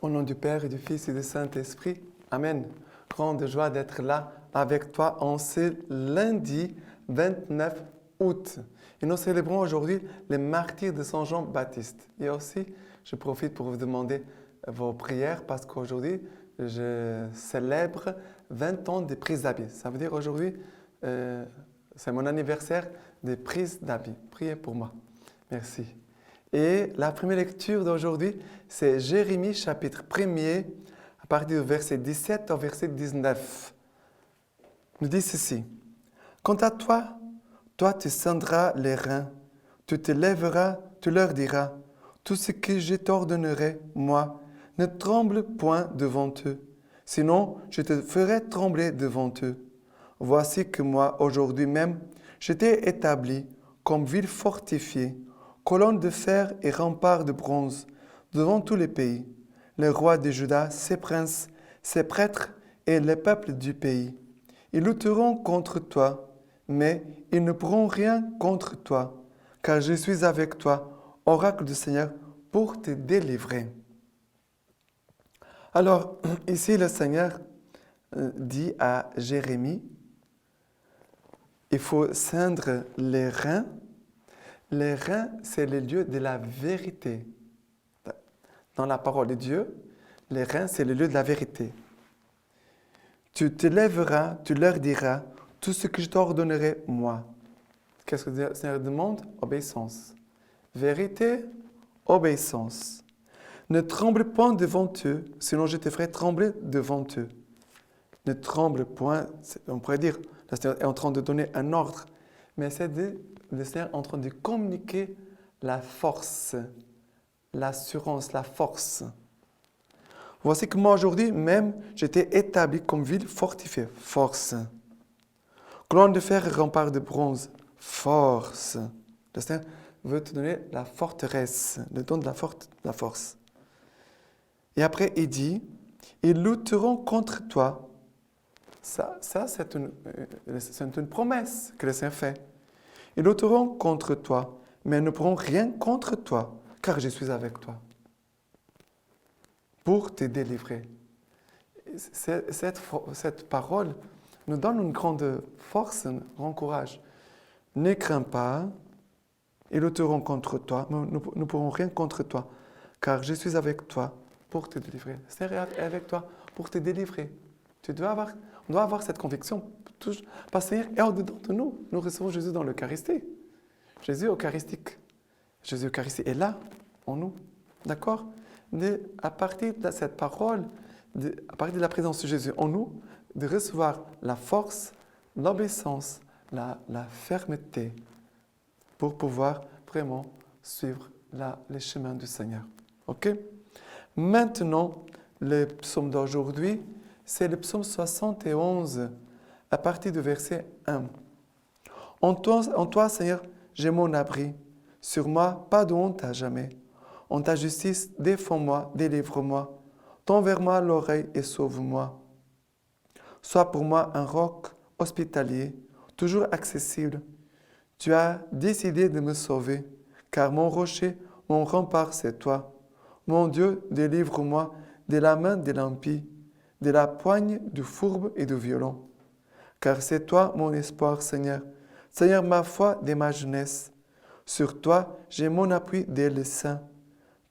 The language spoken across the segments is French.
Au nom du Père et du Fils et du Saint-Esprit, Amen. Grande joie d'être là avec toi en ce lundi 29 août. Et nous célébrons aujourd'hui les martyrs de Saint Jean-Baptiste. Et aussi, je profite pour vous demander vos prières parce qu'aujourd'hui, je célèbre 20 ans de prise d'habits. Ça veut dire aujourd'hui, c'est mon anniversaire de prise d'habits. Priez pour moi. Merci. Et la première lecture d'aujourd'hui, c'est Jérémie chapitre 1er, à partir du verset 17 au verset 19. Nous dit ceci. Quant à toi, tu scindras les reins, tu te lèveras, tu leur diras, tout ce que je t'ordonnerai, moi, ne tremble point devant eux, sinon je te ferai trembler devant eux. Voici que moi, aujourd'hui même, je t'ai établi comme ville fortifiée, colonne de fer et rempart de bronze, devant tous les pays, les rois de Juda, ses princes, ses prêtres et les peuples du pays. Ils lutteront contre toi, mais ils ne pourront rien contre toi, car je suis avec toi, oracle du Seigneur, pour te délivrer. Alors, ici, le Seigneur dit à Jérémie, il faut ceindre les reins. Les reins, c'est le lieu de la vérité. Dans la parole de Dieu, les reins, c'est le lieu de la vérité. Tu te lèveras, tu leur diras tout ce que je t'ordonnerai, moi. Qu'est-ce que le Seigneur demande? Obéissance. Vérité, obéissance. Ne tremble point devant eux, sinon je te ferai trembler devant eux. Ne tremble point, on pourrait dire, le Seigneur est en train de donner un ordre, mais c'est le Seigneur est en train de communiquer la force, l'assurance, la force. Voici que moi aujourd'hui même, j'étais établi comme ville fortifiée, force. Colonne de fer et rempart de bronze, force. Le Seigneur veut te donner la forteresse, le don de la force. Et après, il dit, ils lutteront contre toi. Ça c'est une promesse que le Seigneur fait. Ils lutteront contre toi, mais ils ne pourront rien contre toi, car je suis avec toi, pour te délivrer. Cette parole nous donne une grande force, un grand courage. Ne crains pas, ils lutteront contre toi, mais nous ne pourrons rien contre toi, car je suis avec toi pour te délivrer. Le Seigneur est avec toi pour te délivrer. On doit avoir cette conviction. Parce que le Seigneur est au-dedans de nous. Nous recevons Jésus dans l'Eucharistie. Jésus eucharistique. Jésus eucharistique est là, en nous. D'accord? À partir de cette parole, à partir de la présence de Jésus en nous, de recevoir la force, l'obéissance, la fermeté pour pouvoir vraiment suivre les chemins du Seigneur. OK? Maintenant, le psaume d'aujourd'hui, c'est le psaume 71, à partir du verset 1. En toi, Seigneur, j'ai mon abri. Sur moi, pas de honte à jamais. En ta justice, défends-moi, délivre-moi. Tends vers moi l'oreille et sauve-moi. Sois pour moi un roc hospitalier, toujours accessible. Tu as décidé de me sauver, car mon rocher, mon rempart, c'est toi. Mon Dieu, délivre-moi de la main de l'impie, de la poigne du fourbe et du violent. Car c'est toi mon espoir, Seigneur. Seigneur, ma foi dès ma jeunesse. Sur toi, j'ai mon appui dès le sein.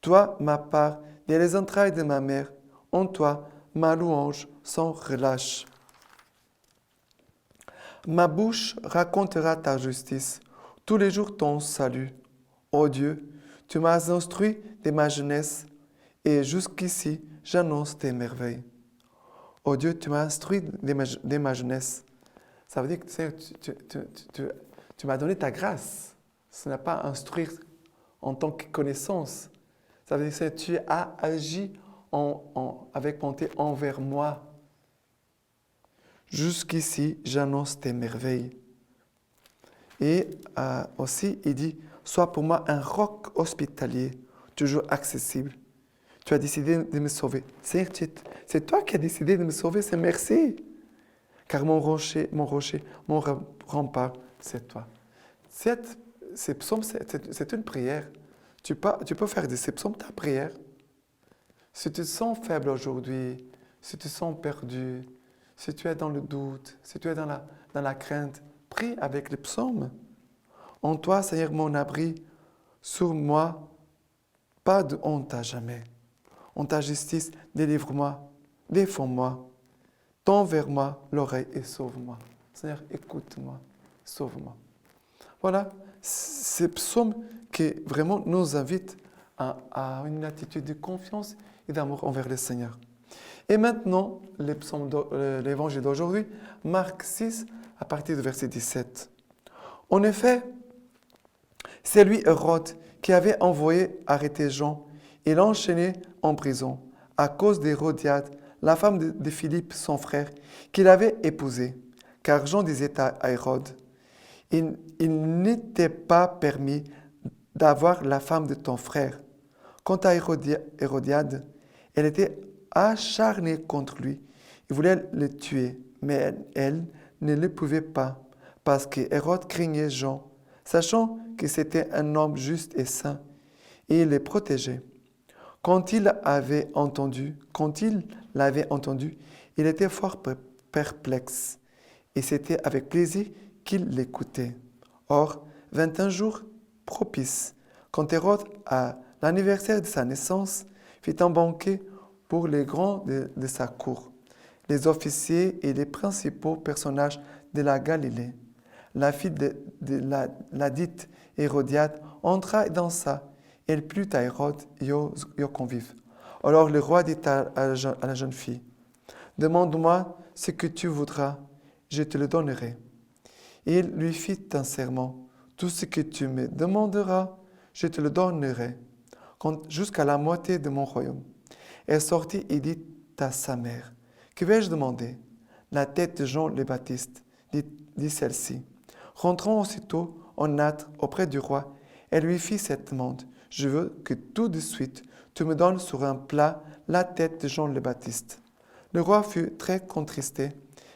Toi, ma part, dès les entrailles de ma mère. En toi, ma louange sans relâche. Ma bouche racontera ta justice, tous les jours ton salut. Ô Dieu, tu m'as instruit dès ma jeunesse, et jusqu'ici, j'annonce tes merveilles. Ô Dieu, tu m'as instruit dès ma jeunesse. Ça veut dire que tu m'as donné ta grâce. Ce n'est pas instruire en tant que connaissance. Ça veut dire que tu as agi avec bonté envers moi. Jusqu'ici, j'annonce tes merveilles. Et aussi, il dit, sois pour moi un roc hospitalier, toujours accessible. Tu as décidé de me sauver. Seigneur, c'est toi qui as décidé de me sauver, c'est merci. Car mon rocher, mon rempart, c'est toi. Ces psaumes, c'est une prière. Tu peux faire de ces psaumes ta prière. Si tu te sens faible aujourd'hui, si tu te sens perdu, si tu es dans le doute, si tu es dans la crainte, prie avec les psaumes. En toi, Seigneur, mon abri, sur moi, pas de honte à jamais. En ta justice, délivre-moi, défends-moi, tends vers moi l'oreille et sauve-moi. Seigneur, écoute-moi, sauve-moi. Voilà, ces psaumes qui vraiment nous invitent à une attitude de confiance et d'amour envers le Seigneur. Et maintenant, l'évangile d'aujourd'hui, Marc 6, à partir du verset 17. En effet, c'est lui, Hérode, qui avait envoyé arrêter Jean et l'enchaîner en prison à cause d'Hérodiade, la femme de Philippe, son frère, qu'il avait épousée. Car Jean disait à Hérode, il n'était pas permis d'avoir la femme de ton frère. Quant à Hérodiade, elle était acharnée contre lui. Il voulait le tuer, mais elle ne le pouvait pas, parce que Hérode craignait Jean, sachant que c'était un homme juste et saint, et il les protégeait. Quand il l'avait entendu, il était fort perplexe, et c'était avec plaisir qu'il l'écoutait. Or, 21 jours propices, quand Hérode, à l'anniversaire de sa naissance, fit un banquet pour les grands de sa cour, les officiers et les principaux personnages de la Galilée. La fille de la dite Hérodiade entra et dansa. Elle plut à Hérode et aux convives. Alors le roi dit à la jeune fille, « Demande-moi ce que tu voudras, je te le donnerai. » Et il lui fit un serment, « Tout ce que tu me demanderas, je te le donnerai, jusqu'à la moitié de mon royaume. » Elle sortit et dit à sa mère, « Que vais-je demander ?»« La tête de Jean le Baptiste, dit celle-ci. Rentrant aussitôt en hâte auprès du roi, elle lui fit cette demande, « Je veux que tout de suite tu me donnes sur un plat la tête de Jean le Baptiste. » Le roi fut très contristé,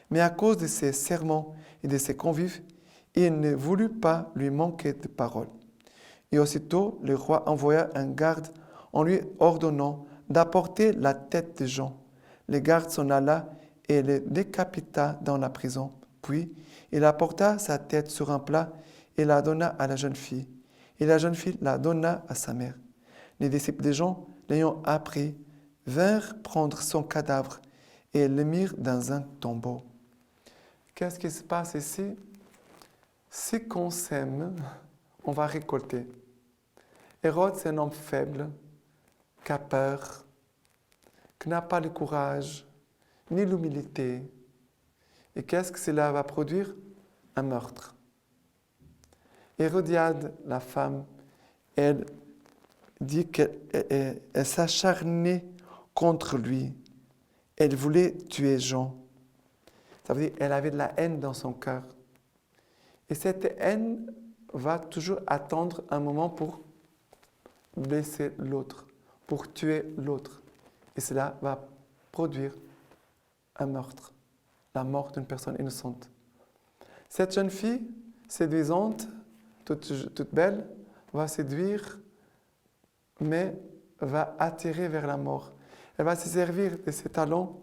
mais à cause de ses serments et de ses convives, il ne voulut pas lui manquer de parole. Et aussitôt le roi envoya un garde en lui ordonnant d'apporter la tête de Jean. Le garde s'en alla et le décapita dans la prison. Puis il apporta sa tête sur un plat et la donna à la jeune fille. Et la jeune fille la donna à sa mère. Les disciples de Jean, l'ayant appris, vinrent prendre son cadavre et le mirent dans un tombeau. Qu'est-ce qui se passe ici? Si qu'on sème, on va récolter. Hérode, c'est un homme faible, qui a peur, qui n'a pas le courage, ni l'humilité. Et qu'est-ce que cela va produire? Un meurtre. Hérodiade, la femme, elle dit qu'elle s'acharnait contre lui. Elle voulait tuer Jean. Ça veut dire qu'elle avait de la haine dans son cœur. Et cette haine va toujours attendre un moment pour blesser l'autre, pour tuer l'autre. Et cela va produire un meurtre, la mort d'une personne innocente. Cette jeune fille, séduisante, toute belle, va séduire, mais va attirer vers la mort. Elle va se servir de ses talents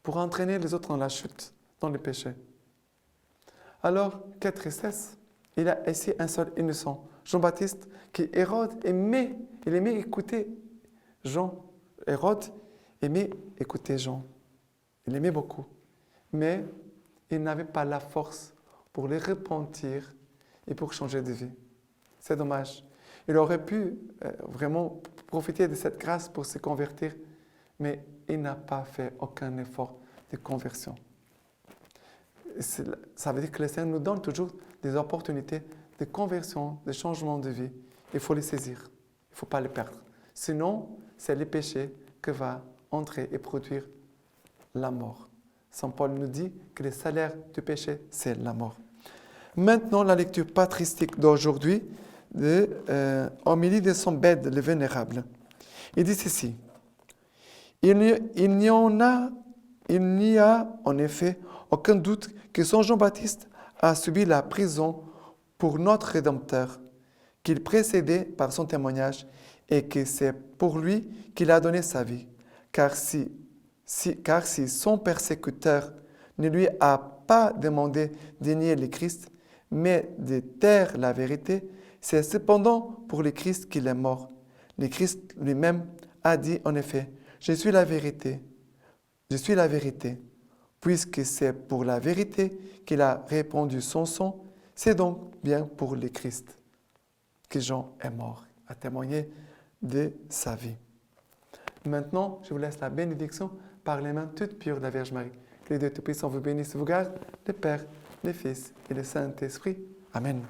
pour entraîner les autres dans la chute, dans le péché. Alors, quelle tristesse! Il y a ici un seul innocent, Jean-Baptiste, qui Hérode aimait. Il aimait écouter Jean. Hérode aimait écouter Jean. Il aimait beaucoup. Mais il n'avait pas la force pour le repentir et pour changer de vie. C'est dommage. Il aurait pu vraiment profiter de cette grâce pour se convertir, mais il n'a pas fait aucun effort de conversion. Ça veut dire que le Seigneur nous donne toujours des opportunités de conversion, de changement de vie. Il faut les saisir. Il ne faut pas les perdre. Sinon, c'est le péché qui va entrer et produire la mort. Saint Paul nous dit que le salaire du péché, c'est la mort. Maintenant, la lecture patristique d'aujourd'hui, Homélie de Saint Bède le Vénérable. Il dit ceci. Il n'y a en effet aucun doute que Saint Jean-Baptiste a subi la prison pour notre Rédempteur, qu'il précédait par son témoignage et que c'est pour lui qu'il a donné sa vie. Car si son persécuteur ne lui a pas demandé de nier le Christ, mais de taire la vérité, c'est cependant pour le Christ qu'il est mort. Le Christ lui-même a dit en effet, je suis la vérité, puisque c'est pour la vérité qu'il a répandu son sang, c'est donc bien pour le Christ que Jean est mort, a témoigné de sa vie. Maintenant, je vous laisse la bénédiction par les mains toutes pures de la Vierge Marie. Que les deux Tout-Puissants vous bénissent et vous gardent, le Père, le Fils et le Saint-Esprit. Amen.